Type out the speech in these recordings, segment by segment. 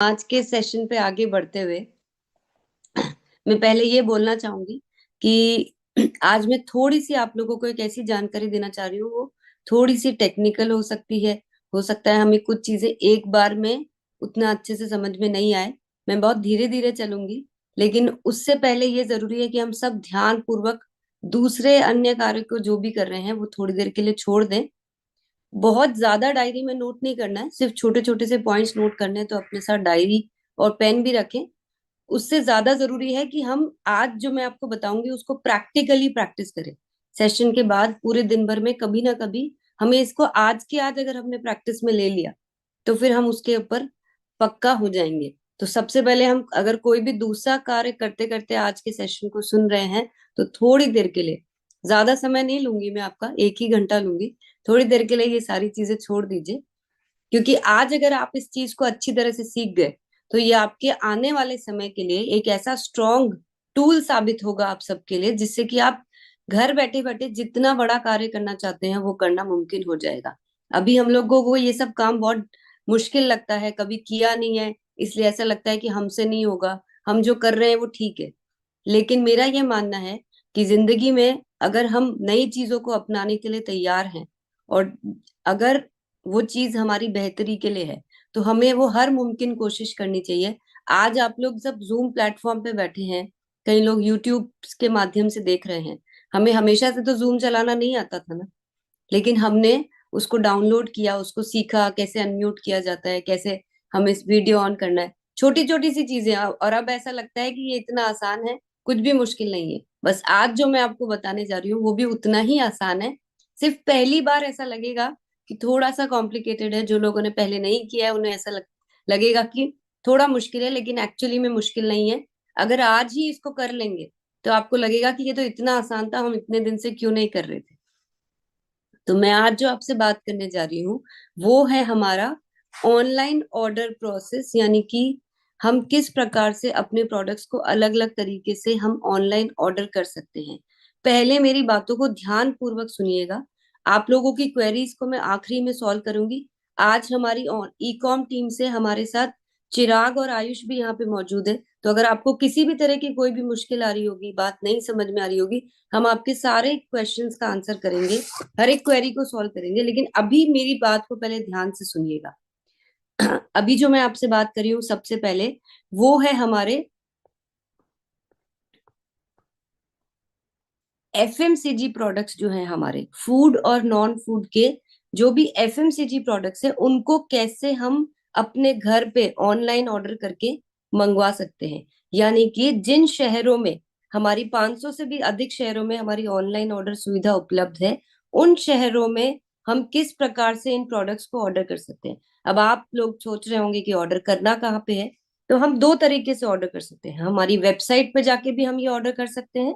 आज के सेशन पे आगे बढ़ते हुए मैं पहले ये बोलना चाहूंगी कि आज मैं थोड़ी सी आप लोगों को एक ऐसी जानकारी देना चाह रही हूँ, वो थोड़ी सी टेक्निकल हो सकती है। हो सकता है हमें कुछ चीजें एक बार में उतना अच्छे से समझ में नहीं आए। मैं बहुत धीरे धीरे चलूंगी, लेकिन उससे पहले ये जरूरी है कि हम सब ध्यान पूर्वक दूसरे अन्य कार्य को जो भी कर रहे हैं वो थोड़ी देर के लिए छोड़ दें। बहुत ज्यादा डायरी में नोट नहीं करना है, सिर्फ छोटे छोटे से पॉइंट्स नोट करने हैं, तो अपने साथ डायरी और पेन भी रखें। उससे ज्यादा जरूरी है कि हम आज जो मैं आपको बताऊंगी उसको प्रैक्टिकली प्रैक्टिस करें। सेशन के बाद पूरे दिन भर में कभी ना कभी हमें इसको आज के आज अगर हमने प्रैक्टिस में ले लिया तो फिर हम उसके ऊपर पक्का हो जाएंगे। तो सबसे पहले हम अगर कोई भी दूसरा कार्य करते करते आज के सेशन को सुन रहे हैं तो थोड़ी देर के लिए, ज्यादा समय नहीं लूंगी मैं आपका, 1 ही घंटा लूंगी, थोड़ी देर के लिए ये सारी चीजें छोड़ दीजिए। क्योंकि आज अगर आप इस चीज को अच्छी तरह से सीख गए तो ये आपके आने वाले समय के लिए एक ऐसा स्ट्रॉन्ग टूल साबित होगा आप सबके लिए, जिससे कि आप घर बैठे बैठे जितना बड़ा कार्य करना चाहते हैं वो करना मुमकिन हो जाएगा। अभी हम लोगों को ये सब काम बहुत मुश्किल लगता है, कभी किया नहीं है, इसलिए ऐसा लगता है कि हमसे नहीं होगा, हम जो कर रहे हैं वो ठीक है। लेकिन मेरा ये मानना है कि जिंदगी में अगर हम नई चीजों को अपनाने के लिए तैयार हैं और अगर वो चीज हमारी बेहतरी के लिए है तो हमें वो हर मुमकिन कोशिश करनी चाहिए। आज आप लोग सब जूम प्लेटफॉर्म पे बैठे हैं, कई लोग यूट्यूब के माध्यम से देख रहे हैं। हमें हमेशा से तो जूम चलाना नहीं आता था ना, लेकिन हमने उसको डाउनलोड किया, उसको सीखा कैसे अनम्यूट किया जाता है, कैसे हमें इस वीडियो ऑन करना है, छोटी छोटी सी चीजें। और अब ऐसा लगता है कि ये इतना आसान है, कुछ भी मुश्किल नहीं है। बस आज जो मैं आपको बताने जा रही हूँ वो भी उतना ही आसान है। सिर्फ पहली बार ऐसा लगेगा कि थोड़ा सा कॉम्प्लिकेटेड है, जो लोगों ने पहले नहीं किया है उन्हें ऐसा लगेगा कि थोड़ा मुश्किल है, लेकिन एक्चुअली में मुश्किल नहीं है। अगर आज ही इसको कर लेंगे तो आपको लगेगा कि ये तो इतना आसान था, हम इतने दिन से क्यों नहीं कर रहे थे। तो मैं आज जो आपसे बात करने जा रही हूँ वो है हमारा ऑनलाइन ऑर्डर प्रोसेस, यानी कि हम किस प्रकार से अपने प्रोडक्ट्स को अलग अलग तरीके से हम ऑनलाइन ऑर्डर कर सकते हैं। पहले मेरी बातों को ध्यान पूर्वक सुनिएगा। आप लोगों की क्वेरीज को मैं आखिरी में सॉल्व करूंगी। आज हमारी ई कॉम टीम से हमारे साथ चिराग और आयुष भी यहाँ पे मौजूद है। तो अगर आपको किसी भी तरह की कोई भी मुश्किल आ रही होगी, बात नहीं समझ में आ रही होगी, हम आपके सारे क्वेश्चंस का आंसर करेंगे, हर एक क्वेरी को सॉल्व करेंगे। लेकिन अभी मेरी बात को पहले ध्यान से सुनिएगा। अभी जो मैं आपसे बात कर रही हूँ सबसे पहले वो है हमारे एफएमसीजी प्रोडक्ट्स, जो हैं हमारे फूड और नॉन फूड के जो भी एफएमसीजी प्रोडक्ट्स हैं उनको कैसे हम अपने घर पे ऑनलाइन ऑर्डर करके मंगवा सकते हैं। यानी कि जिन शहरों में हमारी 500 से भी अधिक शहरों में हमारी ऑनलाइन ऑर्डर सुविधा उपलब्ध है, उन शहरों में हम किस प्रकार से इन प्रोडक्ट्स को ऑर्डर कर सकते हैं। अब आप लोग सोच रहे होंगे कि ऑर्डर करना कहाँ पे है। तो हम दो तरीके से ऑर्डर कर सकते हैं। हमारी वेबसाइट पे जाके भी हम ये ऑर्डर कर सकते हैं,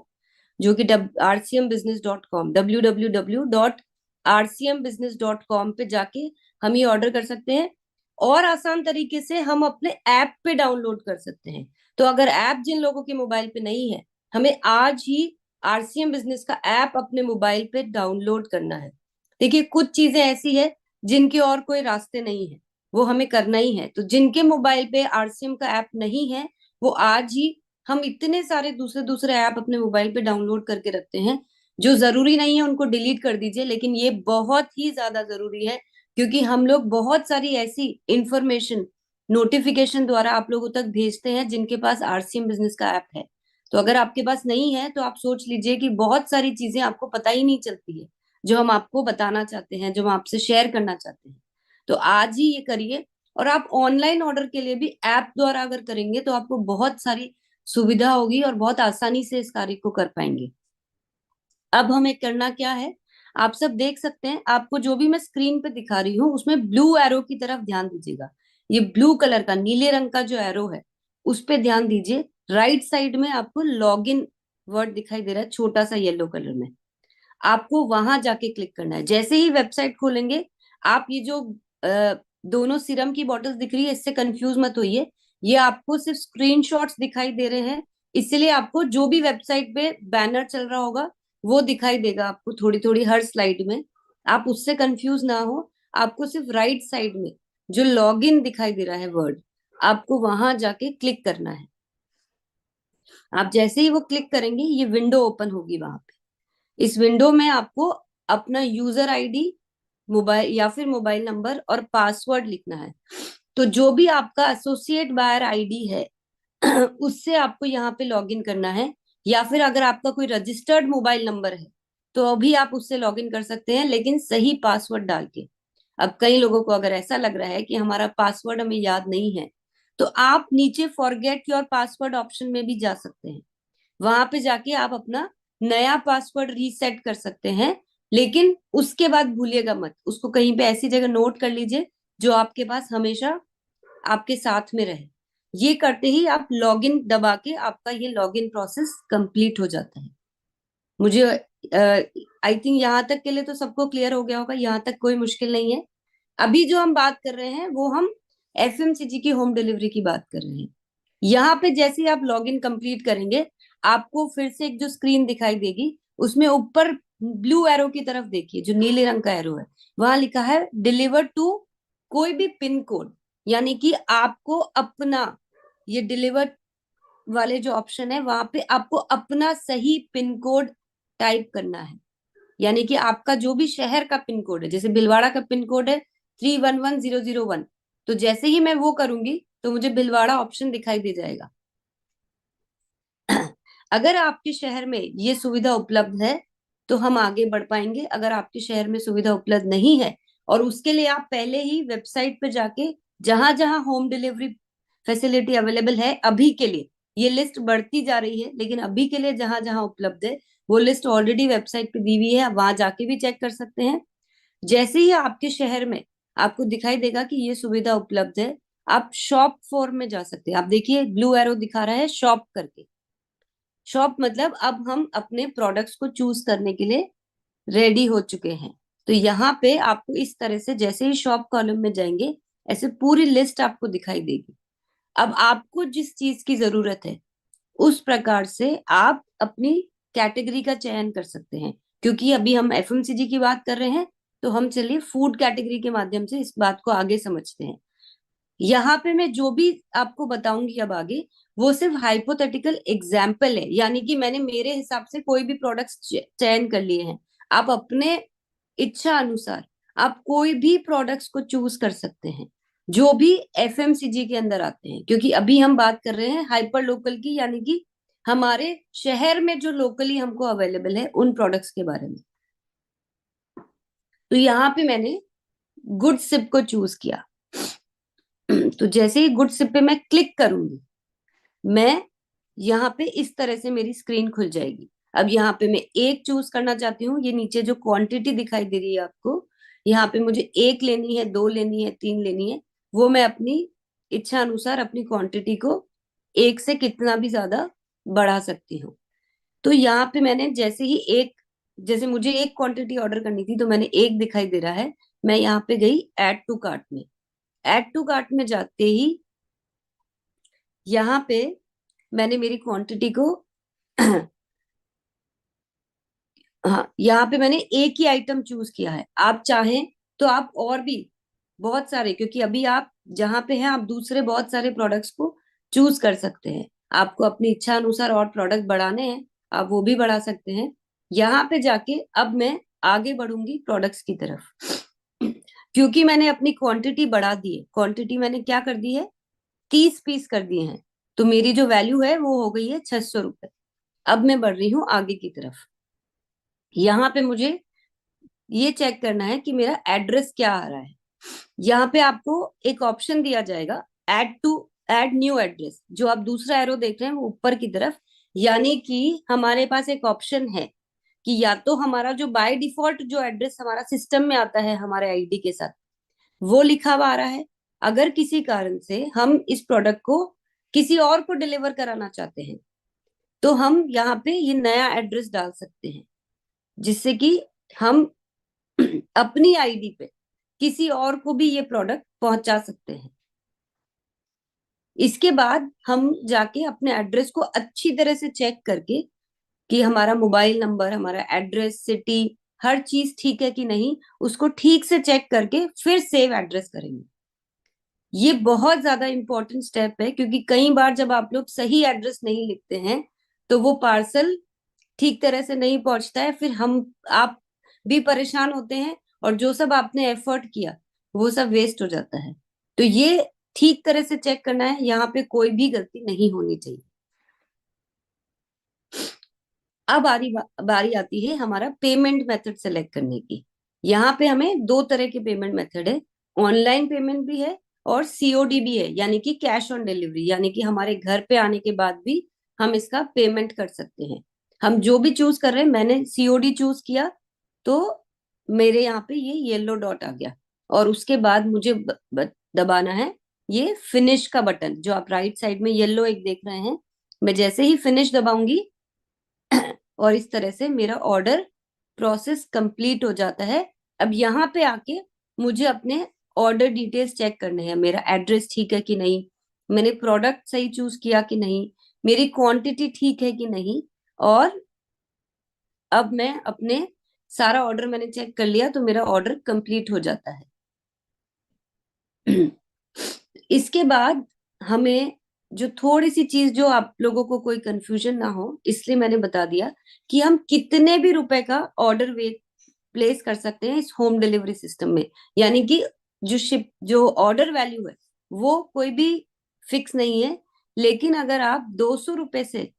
जो कि rcmbusiness.com, www.rcmbusiness.com पे जाके हम ये ऑर्डर कर सकते हैं। और आसान तरीके से हम अपने ऐप पे डाउनलोड कर सकते हैं। तो अगर ऐप जिन लोगों के मोबाइल पे नहीं है, हमें आज ही आरसीएम बिजनेस का ऐप अपने मोबाइल पे डाउनलोड करना है। देखिए, कुछ चीजें ऐसी है जिनके और कोई रास्ते नहीं है, वो हमें करना ही है। तो जिनके मोबाइल पे आरसीएम का ऐप नहीं है वो आज ही, हम इतने सारे दूसरे दूसरे ऐप अपने मोबाइल पे डाउनलोड करके रखते हैं, जो जरूरी नहीं है उनको डिलीट कर दीजिए, लेकिन ये बहुत ही ज्यादा जरूरी है। क्योंकि हम लोग बहुत सारी ऐसी इंफॉर्मेशन नोटिफिकेशन द्वारा आप लोगों तक भेजते हैं जिनके पास आरसीएम बिजनेस का ऐप है। तो अगर आपके पास नहीं है तो आप सोच लीजिए कि बहुत सारी चीजें आपको पता ही नहीं चलती है, जो हम आपको बताना चाहते हैं, जो हम आपसे शेयर करना चाहते हैं। तो आज ही ये करिए। और आप ऑनलाइन ऑर्डर के लिए भी ऐप द्वारा अगर करेंगे तो आपको बहुत सारी सुविधा होगी और बहुत आसानी से इस कार्य को कर पाएंगे। अब हमें करना क्या है, आप सब देख सकते हैं, आपको जो भी मैं स्क्रीन पे दिखा रही हूँ उसमें ब्लू एरो की तरफ ध्यान दीजिएगा। ये ब्लू कलर का, नीले रंग का जो एरो है उस पे ध्यान दीजिए। राइट साइड में आपको लॉग इन वर्ड दिखाई दे रहा है छोटा सा येलो कलर में, आपको वहां जाके क्लिक करना है। जैसे ही वेबसाइट खोलेंगे, आप ये जो दोनों सीरम की बॉटल्स दिख रही है इससे कंफ्यूज मत होइए, ये आपको सिर्फ स्क्रीनशॉट्स दिखाई दे रहे हैं। इसलिए आपको जो भी वेबसाइट पे बैनर चल रहा होगा वो दिखाई देगा आपको थोड़ी थोड़ी हर स्लाइड में, आप उससे कंफ्यूज ना हो। आपको सिर्फ राइट साइड में जो लॉग इन दिखाई दे रहा है वर्ड, आपको वहां जाके क्लिक करना है। आप जैसे ही वो क्लिक करेंगे ये विंडो ओपन होगी वहां पे। इस विंडो में आपको अपना यूजर आईडी, मोबाइल या फिर मोबाइल नंबर और पासवर्ड लिखना है। तो जो भी आपका एसोसिएट बायर आईडी है उससे आपको यहाँ पे लॉगिन करना है, या फिर अगर आपका कोई रजिस्टर्ड मोबाइल नंबर है तो अभी आप उससे लॉगिन कर सकते हैं, लेकिन सही पासवर्ड डाल के। अब कई लोगों को अगर ऐसा लग रहा है कि हमारा पासवर्ड हमें याद नहीं है, तो आप नीचे फॉरगेट योर पासवर्ड ऑप्शन में भी जा सकते हैं। वहां पे जाके आप अपना नया पासवर्ड रीसेट कर सकते हैं, लेकिन उसके बाद भूलिएगा मत, उसको कहीं पे ऐसी जगह नोट कर लीजिए जो आपके पास हमेशा आपके साथ में रहे। ये करते ही आप लॉगिन दबा के आपका ये लॉगिन प्रोसेस कंप्लीट हो जाता है। मुझे आई थिंक यहाँ तक के लिए तो सबको क्लियर हो गया होगा, यहाँ तक कोई मुश्किल नहीं है। अभी जो हम बात कर रहे हैं वो हम एफएमसीजी की होम डिलीवरी की बात कर रहे हैं। यहाँ पे जैसे ही आप लॉगिन कंप्लीट करेंगे, आपको फिर से एक जो स्क्रीन दिखाई देगी, उसमें ऊपर ब्लू एरो की तरफ देखिए, जो नीले रंग का एरो है, वहां लिखा है डिलीवर टू कोई भी पिन कोड। यानी कि आपको अपना ये डिलीवर वाले जो ऑप्शन है वहां पे आपको अपना सही पिन कोड टाइप करना है। यानी कि आपका जो भी शहर का पिन कोड है, जैसे भिलवाड़ा का पिन कोड है 311001, तो जैसे ही मैं वो करूंगी तो मुझे भिलवाड़ा ऑप्शन दिखाई दे जाएगा। अगर आपके शहर में ये सुविधा उपलब्ध है तो हम आगे बढ़ पाएंगे। अगर आपके शहर में सुविधा उपलब्ध नहीं है, और उसके लिए आप पहले ही वेबसाइट पे जाके जहां जहां होम डिलीवरी फैसिलिटी अवेलेबल है, अभी के लिए ये लिस्ट बढ़ती जा रही है, लेकिन अभी के लिए जहां जहां उपलब्ध है वो लिस्ट ऑलरेडी वेबसाइट पे दी हुई है, वहां जाके भी चेक कर सकते हैं। जैसे ही आपके शहर में आपको दिखाई देगा कि ये सुविधा उपलब्ध है, आप शॉप फॉर में जा सकते हैं। आप देखिए ब्लू एरो दिखा रहा है शॉप करके। शॉप मतलब अब हम अपने प्रोडक्ट्स को चूज करने के लिए रेडी हो चुके हैं। तो यहाँ पे आपको इस तरह से जैसे ही शॉप कॉलम में जाएंगे, ऐसे पूरी लिस्ट आपको दिखाई देगी। अब आपको जिस चीज की जरूरत है उस प्रकार से आप अपनी कैटेगरी का चयन कर सकते हैं। क्योंकि अभी हम एफएमसीजी की बात कर रहे हैं, तो हम चलिए फूड कैटेगरी के माध्यम से इस बात को आगे समझते हैं। यहाँ पे मैं जो भी आपको बताऊंगी अब आगे, वो सिर्फ हाइपोथेटिकल एग्जाम्पल है। यानी कि मैंने मेरे हिसाब से कोई भी प्रोडक्ट्स चयन कर लिए हैं। आप अपने इच्छा अनुसार आप कोई भी प्रोडक्ट्स को चूज कर सकते हैं जो भी एफएमसीजी के अंदर आते हैं, क्योंकि अभी हम बात कर रहे हैं हाइपर लोकल की, यानी कि हमारे शहर में जो लोकली हमको अवेलेबल है उन प्रोडक्ट्स के बारे में। तो यहाँ पे मैंने गुड सिप को चूज किया। तो जैसे ही गुड सिप पे मैं क्लिक करूंगी, मैं यहाँ पे इस तरह से मेरी स्क्रीन खुल जाएगी। अब यहाँ पे मैं एक चूज करना चाहती हूँ। ये नीचे जो क्वांटिटी दिखाई दे रही है आपको, यहाँ पे मुझे एक लेनी है, दो लेनी है, तीन लेनी है, वो मैं अपनी इच्छा अनुसार अपनी क्वांटिटी को एक से कितना भी ज्यादा बढ़ा सकती हूँ। तो यहाँ पे मैंने जैसे ही एक, जैसे मुझे एक क्वांटिटी ऑर्डर करनी थी तो मैंने एक दिखाई दे रहा है, मैं यहाँ पे गई ऐड टू कार्ट में। ऐड टू कार्ट में जाते ही यहाँ पे मैंने मेरी क्वांटिटी को हाँ, यहाँ पे मैंने एक ही आइटम चूज किया है। आप चाहें तो आप और भी बहुत सारे, क्योंकि अभी आप जहां पे हैं आप दूसरे बहुत सारे प्रोडक्ट्स को चूज कर सकते हैं। आपको अपनी इच्छा अनुसार और प्रोडक्ट बढ़ाने हैं, आप वो भी बढ़ा सकते हैं। यहाँ पे जाके अब मैं आगे बढ़ूंगी प्रोडक्ट्स की तरफ। क्योंकि मैंने अपनी क्वांटिटी बढ़ा दी है, क्वांटिटी मैंने क्या कर दी है, 30 पीस कर दिए हैं, तो मेरी जो वैल्यू है वो हो गई है 600 रुपए। अब मैं बढ़ रही हूँ आगे की तरफ। यहाँ पे मुझे ये चेक करना है कि मेरा एड्रेस क्या आ रहा है। यहाँ पे आपको एक ऑप्शन दिया जाएगा, ऐड न्यू एड्रेस। जो आप दूसरा एरो देख रहे हैं वो ऊपर की तरफ, यानी कि हमारे पास एक ऑप्शन है कि या तो हमारा जो बाय डिफॉल्ट जो एड्रेस हमारा सिस्टम में आता है हमारे आईडी के साथ, वो लिखा हुआ आ रहा है। अगर किसी कारण से हम इस प्रोडक्ट को किसी और को डिलीवर कराना चाहते हैं, तो हम यहाँ पे ये नया एड्रेस डाल सकते हैं, जिससे कि हम अपनी आईडी पे किसी और को भी ये प्रोडक्ट पहुंचा सकते हैं। इसके बाद हम जाके अपने एड्रेस को अच्छी तरह से चेक करके कि हमारा मोबाइल नंबर, हमारा एड्रेस, सिटी, हर चीज ठीक है कि नहीं, उसको ठीक से चेक करके फिर सेव एड्रेस करेंगे। ये बहुत ज्यादा इंपॉर्टेंट स्टेप है, क्योंकि कई बार जब आप लोग सही एड्रेस नहीं लिखते हैं तो वो पार्सल ठीक तरह से नहीं पहुंचता है, फिर हम आप भी परेशान होते हैं, और जो सब आपने एफर्ट किया वो सब वेस्ट हो जाता है। तो ये ठीक तरह से चेक करना है, यहाँ पे कोई भी गलती नहीं होनी चाहिए। अब बारी आती है हमारा पेमेंट मेथड सेलेक्ट करने की। यहाँ पे हमें दो तरह के पेमेंट मेथड है, ऑनलाइन पेमेंट भी है और सीओडी भी है, यानी कि कैश ऑन डिलीवरी, यानी कि हमारे घर पे आने के बाद भी हम इसका पेमेंट कर सकते हैं। हम जो भी चूज कर रहे हैं, मैंने सीओडी चूज किया तो मेरे यहाँ पे ये येलो डॉट आ गया, और उसके बाद मुझे दबाना है ये फिनिश का बटन, जो आप राइट साइड में येलो एक देख रहे हैं। मैं जैसे ही फिनिश दबाऊंगी और इस तरह से मेरा ऑर्डर प्रोसेस कंप्लीट हो जाता है। अब यहाँ पे आके मुझे अपने ऑर्डर डिटेल्स चेक करने हैं, मेरा एड्रेस ठीक है कि नहीं, मैंने प्रोडक्ट सही चूज किया कि नहीं, मेरी क्वांटिटी ठीक है कि नहीं। और अब मैं अपने सारा ऑर्डर मैंने चेक कर लिया, तो मेरा ऑर्डर कंप्लीट हो जाता है। इसके बाद हमें जो थोड़ी सी चीज, जो आप लोगों को कोई कंफ्यूजन ना हो इसलिए मैंने बता दिया, कि हम कितने भी रुपए का ऑर्डर वे प्लेस कर सकते हैं इस होम डिलीवरी सिस्टम में। यानी कि जो ऑर्डर वैल्यू है वो कोई भी फिक्स नहीं है, लेकिन अगर आप 200 रुपए से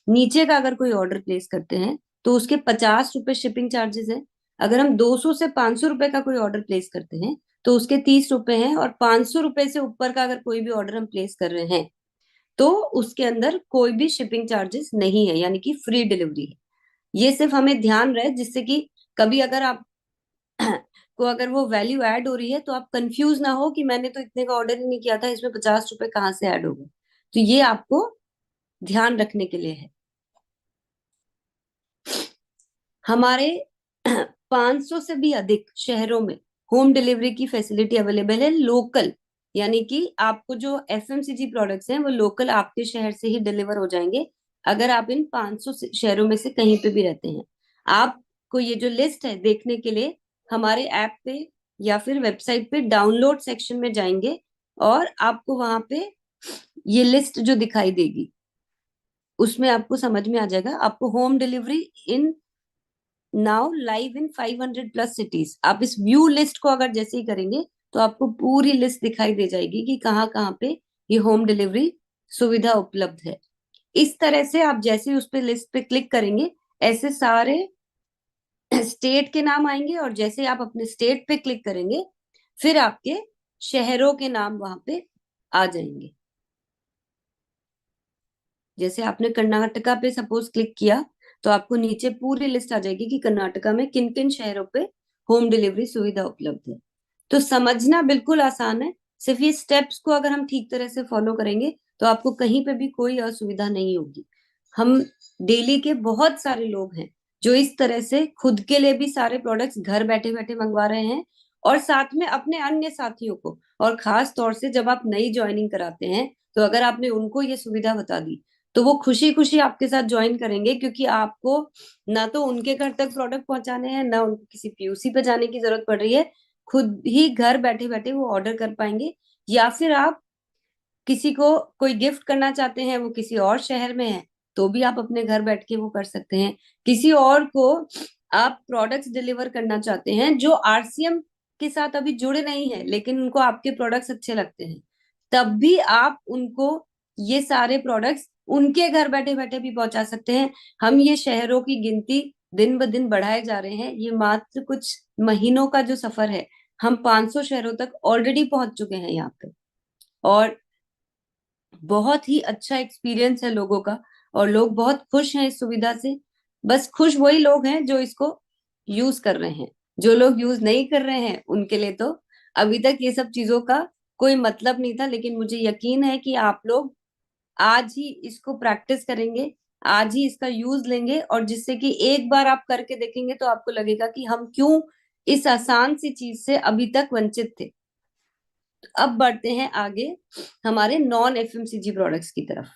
नीचे का अगर कोई ऑर्डर प्लेस करते हैं तो उसके 50 रुपए शिपिंग चार्जेस है। अगर हम 200 से 500 रुपए का कोई ऑर्डर प्लेस करते हैं तो उसके 30 रुपए हैं, और 500 रुपए से ऊपर का अगर कोई भी ऑर्डर हम प्लेस कर रहे हैं तो उसके अंदर कोई भी शिपिंग चार्जेस नहीं है, यानी कि फ्री डिलीवरी है। ये सिर्फ हमें ध्यान रहे, जिससे कि कभी अगर आप को अगर वो वैल्यू ऐड हो रही है तो आप कंफ्यूज ना हो कि मैंने तो इतने का ऑर्डर ही नहीं किया था, इसमें 50 रुपए कहाँ से ऐड हो गए। तो ये आपको ध्यान रखने के लिए है। हमारे 500 से भी अधिक शहरों में होम डिलीवरी की फैसिलिटी अवेलेबल है, लोकल, यानी कि आपको जो एफएमसीजी प्रोडक्ट्स हैं वो लोकल आपके शहर से ही डिलीवर हो जाएंगे, अगर आप इन 500 शहरों में से कहीं पे भी रहते हैं। आपको ये जो लिस्ट है देखने के लिए हमारे ऐप पे या फिर वेबसाइट पे डाउनलोड सेक्शन में जाएंगे, और आपको वहां पे ये लिस्ट जो दिखाई देगी उसमें आपको समझ में आ जाएगा। आपको home delivery in now live in 500+ cities, आप इस व्यू लिस्ट को अगर जैसे ही करेंगे तो आपको पूरी लिस्ट दिखाई दे जाएगी कि कहाँ कहाँ पे ये होम डिलीवरी सुविधा उपलब्ध है। इस तरह से आप जैसे ही उस पे लिस्ट पे क्लिक करेंगे, ऐसे सारे स्टेट के नाम आएंगे, और जैसे आप अपने स्टेट पे क्लिक करेंगे फिर आपके शहरों के नाम वहां पे आ जाएंगे। जैसे आपने कर्नाटका पे सपोज क्लिक किया तो आपको नीचे पूरी लिस्ट आ जाएगी कि कर्नाटका में किन किन शहरों पे होम डिलीवरी सुविधा उपलब्ध है। तो समझना बिल्कुल आसान है, सिर्फ ये स्टेप्स को अगर हम ठीक तरह से फॉलो करेंगे तो आपको कहीं पे भी कोई असुविधा नहीं होगी। हम डेली के बहुत सारे लोग हैं जो इस तरह से खुद के लिए भी सारे प्रोडक्ट्स घर बैठे बैठे मंगवा रहे हैं, और साथ में अपने अन्य साथियों को। और खास तौर से जब आप नई ज्वाइनिंग कराते हैं तो अगर आपने उनको ये सुविधा बता दी तो वो खुशी खुशी आपके साथ ज्वाइन करेंगे, क्योंकि आपको ना तो उनके घर तक प्रोडक्ट पहुंचाने हैं, ना उनको किसी पीयूसी पे जाने की जरूरत पड़ रही है, खुद ही घर बैठे बैठे वो ऑर्डर कर पाएंगे। या फिर आप किसी को कोई गिफ्ट करना चाहते हैं, वो किसी और शहर में है, तो भी आप अपने घर बैठ के वो कर सकते हैं। किसी और को आप प्रोडक्ट्स डिलीवर करना चाहते हैं जो आरसीएम के साथ अभी जुड़े नहीं है लेकिन उनको आपके प्रोडक्ट्स अच्छे लगते हैं, तब भी आप उनको ये सारे प्रोडक्ट्स उनके घर बैठे बैठे भी पहुंचा सकते हैं। हम ये शहरों की गिनती दिन ब दिन बढ़ाए जा रहे हैं, ये मात्र कुछ महीनों का जो सफर है, हम 500 शहरों तक ऑलरेडी पहुंच चुके हैं यहाँ पे। और बहुत ही अच्छा एक्सपीरियंस है लोगों का, और लोग बहुत खुश हैं इस सुविधा से। बस खुश वही लोग हैं जो इसको यूज कर रहे हैं, जो लोग यूज नहीं कर रहे हैं उनके लिए तो अभी तक ये सब चीजों का कोई मतलब नहीं था। लेकिन मुझे यकीन है कि आप लोग आज ही इसको प्रैक्टिस करेंगे, आज ही इसका यूज लेंगे, और जिससे कि एक बार आप करके देखेंगे तो आपको लगेगा कि हम क्यों इस आसान सी चीज से अभी तक वंचित थे। तो अब बढ़ते हैं आगे हमारे नॉन एफएमसीजी प्रोडक्ट्स की तरफ।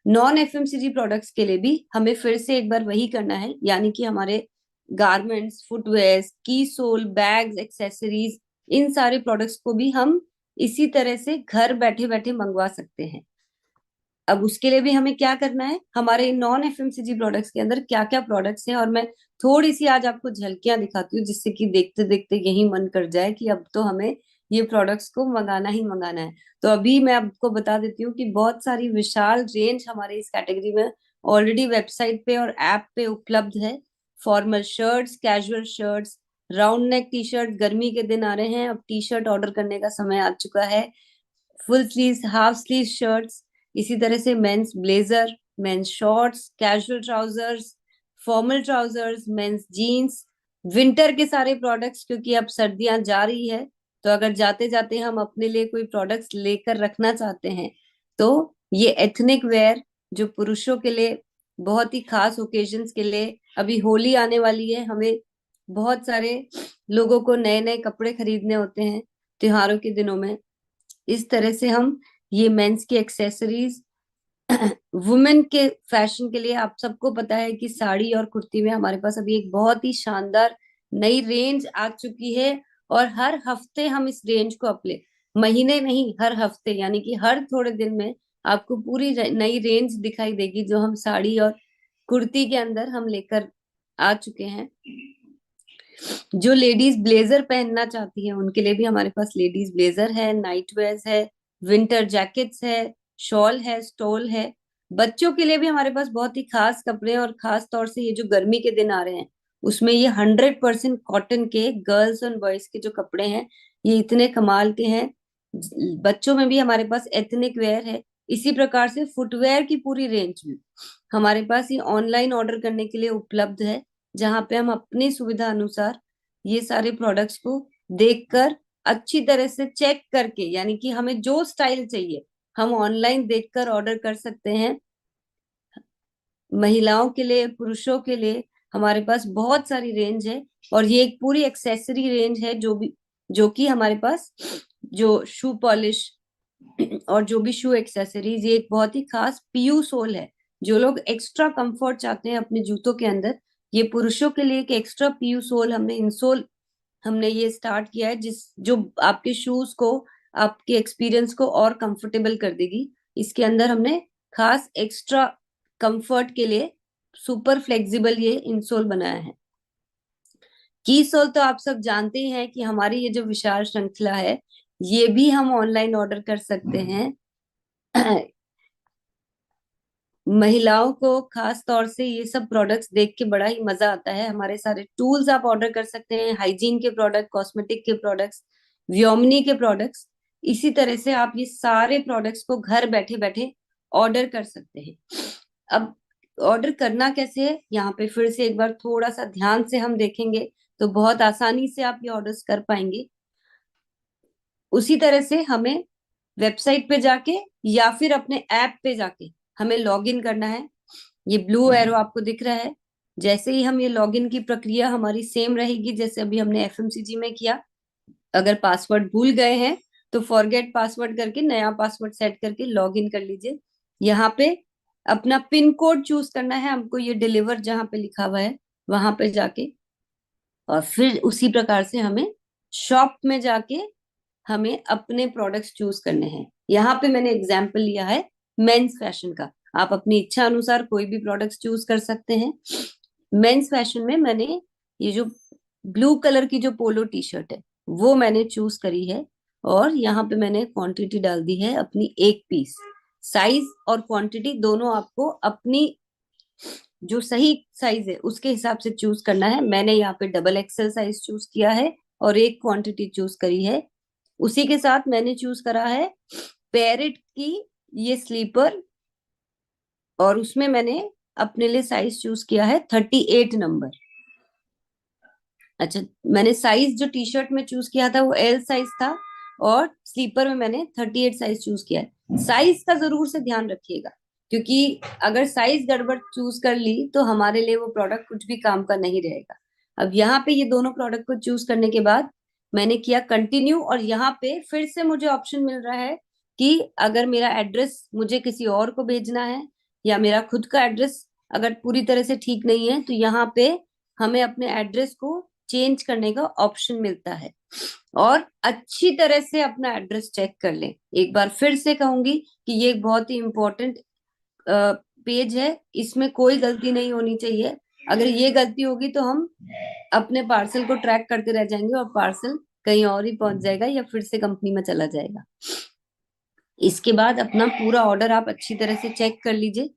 नॉन एफएमसीजी प्रोडक्ट्स के लिए भी हमें फिर से एक बार वही करना है, यानी कि हमारे गारमेंट्स, फुटवेयर, की सोल, बैग्स, एक्सेसरीज, इन सारे प्रोडक्ट्स को भी हम इसी तरह से घर बैठे बैठे मंगवा सकते हैं। अब उसके लिए भी हमें क्या करना है, हमारे नॉन एफएमसीजी प्रोडक्ट्स के अंदर क्या क्या प्रोडक्ट्स हैं, और मैं थोड़ी सी आज आपको झलकियां दिखाती हूँ जिससे कि देखते देखते यही मन कर जाए कि अब तो हमें ये प्रोडक्ट्स को मंगाना ही मंगाना है। तो अभी मैं आपको बता देती हूँ कि बहुत सारी विशाल रेंज हमारे इस कैटेगरी में ऑलरेडी वेबसाइट पे और ऐप पे उपलब्ध है। Formal shirts, casual shirts, round neck T shirt, गर्मी के दिन आ रहे हैं, अब टी शर्ट ऑर्डर करने का समय आ चुका है। Full sleeve, half sleeve shirts, इसी तरह से men's blazer, men's shorts, casual trousers, formal trousers, men's jeans, winter के सारे प्रोडक्ट्स, क्योंकि अब सर्दियां जा रही है तो अगर जाते जाते हम अपने लिए कोई प्रोडक्ट्स लेकर रखना चाहते हैं तो ये एथनिक वेयर जो पुरुषों के लिए बहुत ही खास ओकेजन्स के लिए, अभी होली आने वाली है, हमें बहुत सारे लोगों को नए नए कपड़े खरीदने होते हैं त्योहारों के दिनों में। इस तरह से हम ये मेंस की एक्सेसरीज, वुमेन के फैशन के लिए, आप सबको पता है कि साड़ी और कुर्ती में हमारे पास अभी एक बहुत ही शानदार नई रेंज आ चुकी है। और हर हफ्ते हम इस रेंज को अपने, महीने नहीं हर हफ्ते, यानी कि हर थोड़े दिन में आपको पूरी नई रेंज दिखाई देगी जो हम साड़ी और कुर्ती के अंदर हम लेकर आ चुके हैं। जो लेडीज ब्लेजर पहनना चाहती हैं उनके लिए भी हमारे पास लेडीज ब्लेजर है, नाइट वेयर्स है, विंटर जैकेट्स है, शॉल है, स्टोल है। बच्चों के लिए भी हमारे पास बहुत ही खास कपड़े, और खास तौर से ये जो गर्मी के दिन आ रहे हैं उसमें ये 100% कॉटन के गर्ल्स और बॉयज के जो कपड़े हैं ये इतने कमाल के हैं। बच्चों में भी हमारे पास एथनिक वेयर है। इसी प्रकार से फुटवेयर की पूरी रेंज भी हमारे पास ये ऑनलाइन ऑर्डर करने के लिए उपलब्ध है, जहां पे हम अपनी सुविधा अनुसार ये सारे प्रोडक्ट्स को देखकर अच्छी तरह से चेक करके, यानी कि हमें जो स्टाइल चाहिए हम ऑनलाइन देखकर ऑर्डर कर सकते हैं। महिलाओं के लिए, पुरुषों के लिए हमारे पास बहुत सारी रेंज है, और ये एक पूरी एक्सेसरी रेंज है जो कि हमारे पास जो शू पॉलिश और जो भी शू एक्सेसरीज, ये एक बहुत ही खास पीयू सोल है। जो लोग एक्स्ट्रा कंफर्ट चाहते हैं अपने जूतों के अंदर, ये पुरुषों के लिए एक एक्स्ट्रा पीयू सोल हमने इंसोल हमने ये स्टार्ट किया है, जो आपके शूज को, आपके एक्सपीरियंस को और कंफर्टेबल कर देगी। इसके अंदर हमने खास एक्स्ट्रा कंफर्ट के लिए सुपर फ्लेक्सिबल ये इंसोल बनाया है। की सोल तो आप सब जानते ही हैं कि हमारी ये जो विशाल श्रृंखला है ये भी हम ऑनलाइन ऑर्डर कर सकते हैं। महिलाओं को खास तौर से ये सब प्रोडक्ट्स देख के बड़ा ही मजा आता है। हमारे सारे टूल्स आप ऑर्डर कर सकते हैं, हाइजीन के प्रोडक्ट, कॉस्मेटिक के प्रोडक्ट्स, व्योमनी के प्रोडक्ट्स। इसी तरह से आप ये सारे प्रोडक्ट्स को घर बैठे बैठे ऑर्डर कर सकते हैं। अब ऑर्डर करना कैसे है, यहाँ पे फिर से एक बार थोड़ा सा ध्यान से हम देखेंगे तो बहुत आसानी से आप ये ऑर्डर्स कर पाएंगे। उसी तरह से हमें वेबसाइट पे जाके या फिर अपने ऐप पे जाके हमें लॉगिन करना है। ये ब्लू एरो आपको दिख रहा है, जैसे ही हम ये लॉगिन की प्रक्रिया हमारी सेम रहेगी जैसे अभी हमने एफएमसीजी में किया। अगर पासवर्ड भूल गए हैं तो फॉरगेट पासवर्ड करके नया पासवर्ड सेट करके लॉगिन कर लीजिए। यहाँ पे अपना पिन कोड चूज करना है हमको, ये डिलीवर जहाँ पे लिखा हुआ है वहां पे जाके, और फिर उसी प्रकार से हमें शॉप में जाके हमें अपने प्रोडक्ट्स चूज करने हैं। यहाँ पे मैंने एग्जाम्पल लिया है मेंस फैशन का, आप अपनी इच्छा अनुसार कोई भी प्रोडक्ट्स चूज कर सकते हैं। मेंस फैशन में मैंने ये जो ब्लू कलर की जो पोलो टी शर्ट है वो मैंने चूज करी है, और यहाँ पे मैंने क्वांटिटी डाल दी है अपनी 1 पीस। साइज और क्वांटिटी दोनों आपको अपनी जो सही साइज है उसके हिसाब से चूज करना है। मैंने यहाँ पे डबल एक्सेल साइज चूज किया है और एक क्वांटिटी चूज करी है। उसी के साथ मैंने चूज करा है पैरेट की ये स्लीपर, और उसमें मैंने अपने लिए साइज चूज किया है 38 नंबर। अच्छा, मैंने साइज जो टी शर्ट में चूज किया था वो एल साइज था, और स्लीपर में मैंने 38 साइज चूज किया है। साइज का जरूर से ध्यान रखिएगा, क्योंकि अगर साइज गड़बड़ चूज कर ली तो हमारे लिए वो प्रोडक्ट कुछ भी काम का नहीं रहेगा। अब यहाँ पे ये दोनों प्रोडक्ट को चूज करने के बाद मैंने किया कंटिन्यू, और यहाँ पे फिर से मुझे ऑप्शन मिल रहा है कि अगर मेरा एड्रेस मुझे किसी और को भेजना है या मेरा खुद का एड्रेस अगर पूरी तरह से ठीक नहीं है तो यहाँ पे हमें अपने एड्रेस को चेंज करने का ऑप्शन मिलता है। और अच्छी तरह से अपना एड्रेस चेक कर लें। एक बार फिर से कहूंगी कि ये एक बहुत ही इंपॉर्टेंट पेज है, इसमें कोई गलती नहीं होनी चाहिए। अगर ये गलती होगी तो हम अपने पार्सल को ट्रैक करते रह जाएंगे और पार्सल कहीं और ही पहुंच जाएगा या फिर से कंपनी में चला जाएगा। इसके बाद अपना पूरा ऑर्डर आप अच्छी तरह से चेक कर लीजिए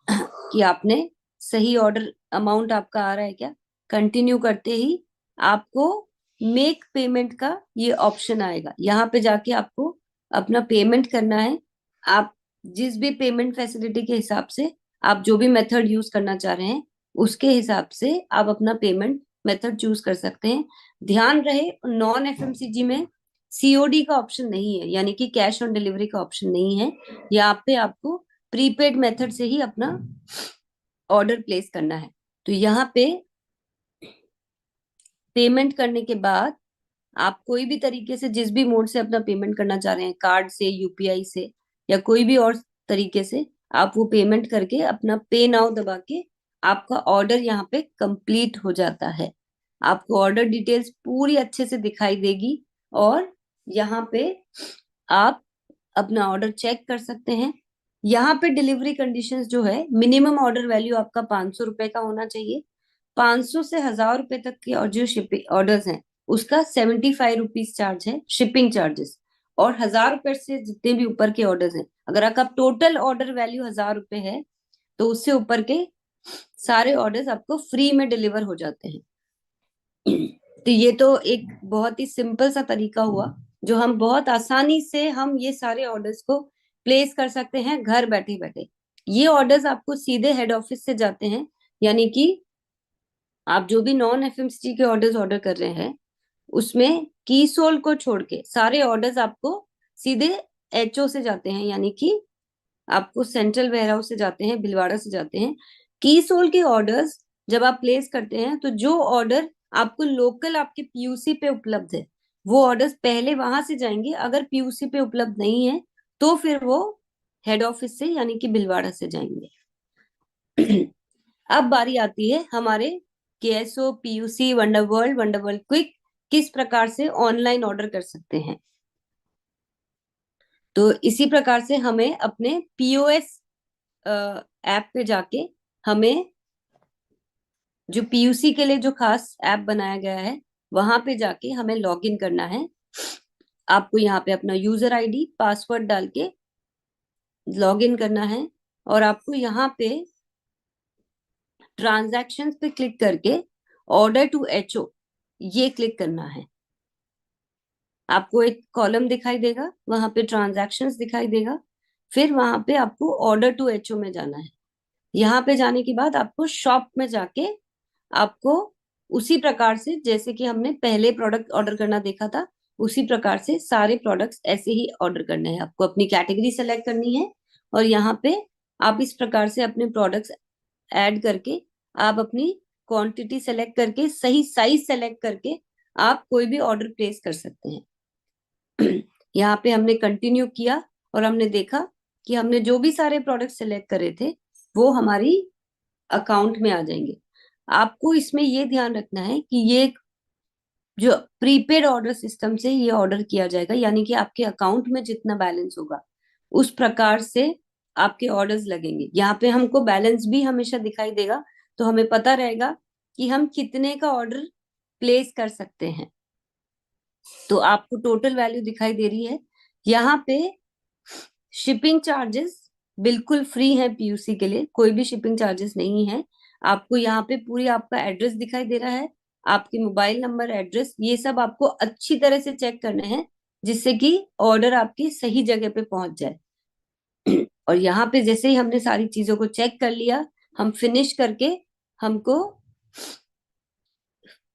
कि आपने सही ऑर्डर अमाउंट आपका आ रहा है क्या। कंटिन्यू करते ही आपको मेक पेमेंट का ये ऑप्शन आएगा, यहाँ पे जाके आपको अपना पेमेंट करना है। आप जिस भी पेमेंट फैसिलिटी के हिसाब से आप जो भी मेथड यूज करना चाह रहे हैं उसके हिसाब से आप अपना पेमेंट मेथड चूज कर सकते हैं। ध्यान रहे नॉन एफएमसीजी में सीओडी का ऑप्शन नहीं है, यानी कि कैश ऑन डिलीवरी का ऑप्शन नहीं है। यहाँ पे आपको प्रीपेड मेथड से ही अपना ऑर्डर प्लेस करना है। तो यहाँ पे पेमेंट करने के बाद आप कोई भी तरीके से जिस भी मोड से अपना पेमेंट करना चाह रहे हैं, कार्ड से, यूपीआई से या कोई भी और तरीके से, आप वो पेमेंट करके अपना पे नाउ दबा के आपका ऑर्डर यहाँ पे कंप्लीट हो जाता है। आपको ऑर्डर डिटेल्स पूरी अच्छे से दिखाई देगी और यहाँ पे आप अपना ऑर्डर चेक कर सकते हैं। यहाँ पे डिलीवरी कंडीशंस जो है, मिनिमम ऑर्डर वैल्यू आपका 500 रुपए का होना चाहिए। 500 से 1000 रुपए तक के और जो शिपिंग ऑर्डर्स हैं उसका 75 रुपीज चार्ज है शिपिंग चार्जेस। और 1000 रुपए से जितने भी ऊपर के ऑर्डर्स हैं, अगर आपका टोटल ऑर्डर वैल्यू 1000 रुपए है तो उससे ऊपर के सारे ऑर्डर्स आपको फ्री में डिलीवर हो जाते हैं। तो ये तो एक बहुत ही सिंपल सा तरीका हुआ जो हम बहुत आसानी से हम ये सारे ऑर्डर्स को प्लेस कर सकते हैं घर बैठे बैठे। ये ऑर्डर्स आपको सीधे हेड ऑफिस से जाते हैं, यानी कि आप जो भी नॉन एफएमसीजी के ऑर्डर्स ऑर्डर कर रहे हैं उसमें की सोल को छोड़ के सारे ऑर्डर्स आपको सीधे एचओ से जाते हैं, यानी कि आपको सेंट्रल वेयर हाउस से जाते हैं, भिलवाड़ा से जाते हैं। की सोल के ऑर्डर्स जब आप प्लेस करते हैं तो जो ऑर्डर आपको लोकल आपके पीयूसी पे उपलब्ध है वो ऑर्डर्स पहले वहां से जाएंगे। अगर पीयूसी पे उपलब्ध नहीं है तो फिर वो हेड ऑफिस से यानी कि भिलवाड़ा से जाएंगे। अब बारी आती है हमारे केएसओ, पीयूसी, वंडरवर्ल्ड, वंडरवर्ल्ड क्विक किस प्रकार से ऑनलाइन ऑर्डर कर सकते हैं। तो इसी प्रकार से हमें अपने पीओएस ऐप पे जाके हमें जो पीयूसी के लिए जो खास ऐप बनाया गया है वहां पे जाके हमें लॉग इन करना है। आपको यहाँ पे अपना यूजर आईडी पासवर्ड डाल के लॉग इन करना है और आपको यहाँ पे ट्रांजैक्शंस पे क्लिक करके ऑर्डर टू एचओ ये क्लिक करना है। आपको एक कॉलम दिखाई देगा, वहां पे ट्रांजैक्शंस दिखाई देगा, फिर वहां पे आपको ऑर्डर टू एचओ में जाना है। यहाँ पे जाने के बाद आपको शॉप में जाके आपको उसी प्रकार से जैसे कि हमने पहले प्रोडक्ट ऑर्डर करना देखा था उसी प्रकार से सारे प्रोडक्ट्स ऐसे ही ऑर्डर करने हैं। आपको अपनी कैटेगरी सेलेक्ट करनी है और यहाँ पे आप इस प्रकार से अपने प्रोडक्ट्स ऐड करके आप अपनी क्वांटिटी सेलेक्ट करके सही साइज सेलेक्ट करके आप कोई भी ऑर्डर प्लेस कर सकते हैं। यहाँ पे हमने कंटिन्यू किया और हमने देखा कि हमने जो भी सारे प्रोडक्ट सेलेक्ट करे थे वो हमारी अकाउंट में आ जाएंगे। आपको इसमें ये ध्यान रखना है कि ये जो प्रीपेड ऑर्डर सिस्टम से ये ऑर्डर किया जाएगा, यानी कि आपके अकाउंट में जितना बैलेंस होगा उस प्रकार से आपके ऑर्डर्स लगेंगे। यहाँ पे हमको बैलेंस भी हमेशा दिखाई देगा तो हमें पता रहेगा कि हम कितने का ऑर्डर प्लेस कर सकते हैं। तो आपको टोटल वैल्यू दिखाई दे रही है। यहाँ पे शिपिंग चार्जेस बिल्कुल फ्री है पीयूसी के लिए, कोई भी शिपिंग चार्जेस नहीं है। आपको यहाँ पे पूरी आपका एड्रेस दिखाई दे रहा है, आपके मोबाइल नंबर, एड्रेस, ये सब आपको अच्छी तरह से चेक करने हैं जिससे कि ऑर्डर आपकी सही जगह पे पहुंच जाए। और यहाँ पे जैसे ही हमने सारी चीजों को चेक कर लिया, हम फिनिश करके हमको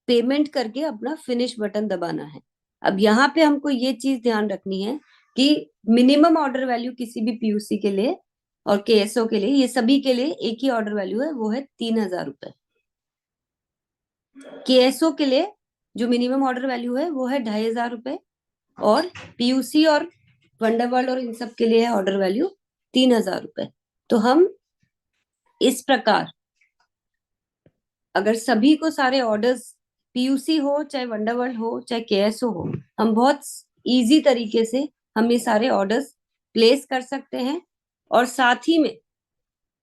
पेमेंट करके अपना फिनिश बटन दबाना है। अब यहाँ पे हमको ये चीज ध्यान रखनी है कि मिनिमम ऑर्डर वैल्यू किसी भी पीयूसी के लिए और केएसओ के लिए, ये सभी के लिए एक ही ऑर्डर वैल्यू है, वो है 3000 रुपए। केएसओ के लिए जो मिनिमम ऑर्डर वैल्यू है वो है 2500 रुपए और पीयूसी और वंडरवर्ल्ड और इन सब के लिए है ऑर्डर वैल्यू 3000 रुपए। तो हम इस प्रकार अगर सभी को सारे ऑर्डर्स पीयूसी हो, चाहे वंडरवर्ल्ड हो, चाहे केएसओ हो, हम बहुत इजी तरीके से हम ये सारे ऑर्डर्स प्लेस कर सकते हैं। और साथ ही में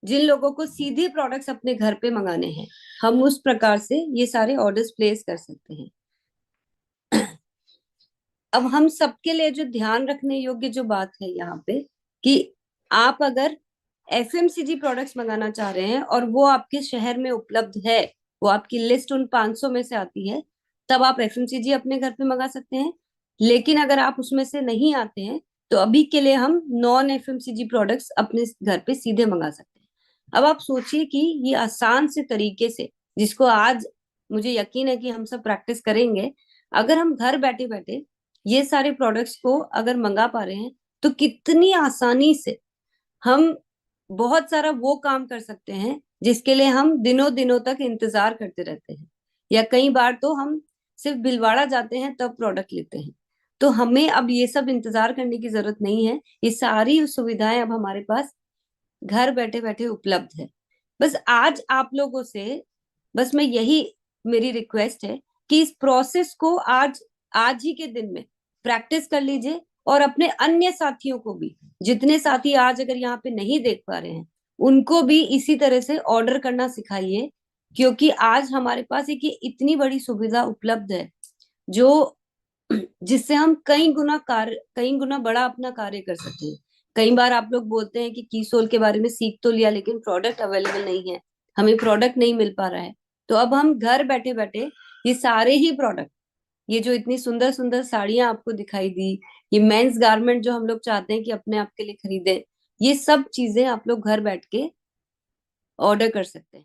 जिन लोगों को सीधे प्रोडक्ट्स अपने घर पे मंगाने हैं, हम उस प्रकार से ये सारे ऑर्डर्स प्लेस कर सकते हैं। अब हम सबके लिए जो ध्यान रखने योग्य जो बात है यहाँ पे, कि आप अगर एफएमसीजी प्रोडक्ट्स मंगाना चाह रहे हैं और वो आपके शहर में उपलब्ध है, वो आपकी लिस्ट उन 500 में से आती है, तब आप एफएमसीजी अपने घर पे मंगा सकते हैं। लेकिन अगर आप उसमें से नहीं आते हैं, तो अभी के लिए हम नॉन एफएमसीजी प्रोडक्ट्स अपने घर पे सीधे मंगा सकते हैं। अब आप सोचिए कि ये आसान से तरीके से, जिसको आज मुझे यकीन है कि हम सब प्रैक्टिस करेंगे, अगर हम घर बैठे बैठे ये सारे प्रोडक्ट्स को अगर मंगा पा रहे हैं, तो कितनी आसानी से हम बहुत सारा वो काम कर सकते हैं जिसके लिए हम दिनों दिनों तक इंतजार करते रहते हैं। या कई बार तो हम सिर्फ भिलवाड़ा जाते हैं तब प्रोडक्ट लेते हैं। तो हमें अब ये सब इंतजार करने की जरूरत नहीं है, ये सारी सुविधाएं अब हमारे पास घर बैठे बैठे उपलब्ध है। बस आज आप लोगों से बस मैं यही, मेरी रिक्वेस्ट है कि इस प्रोसेस को आज आज ही के दिन में प्रैक्टिस कर लीजिए, और अपने अन्य साथियों को भी, जितने साथी आज अगर यहाँ पे नहीं देख पा रहे हैं, उनको भी इसी तरह से ऑर्डर करना सिखाइए। क्योंकि आज हमारे पास एक ये इतनी बड़ी सुविधा उपलब्ध है, जो जिससे हम कई गुना बड़ा अपना कार्य कर सकते हैं। कई बार आप लोग बोलते हैं कि कीसोल के बारे में सीख तो लिया, लेकिन प्रोडक्ट अवेलेबल नहीं है, हमें प्रोडक्ट नहीं मिल पा रहा है। तो अब हम घर बैठे बैठे ये सारे ही प्रोडक्ट, ये जो इतनी सुंदर सुंदर साड़ियां आपको दिखाई दी, ये मेंस गारमेंट जो हम लोग चाहते हैं कि अपने आप के लिए खरीदें, ये सब चीजें आप लोग घर बैठ के ऑर्डर कर सकते हैं।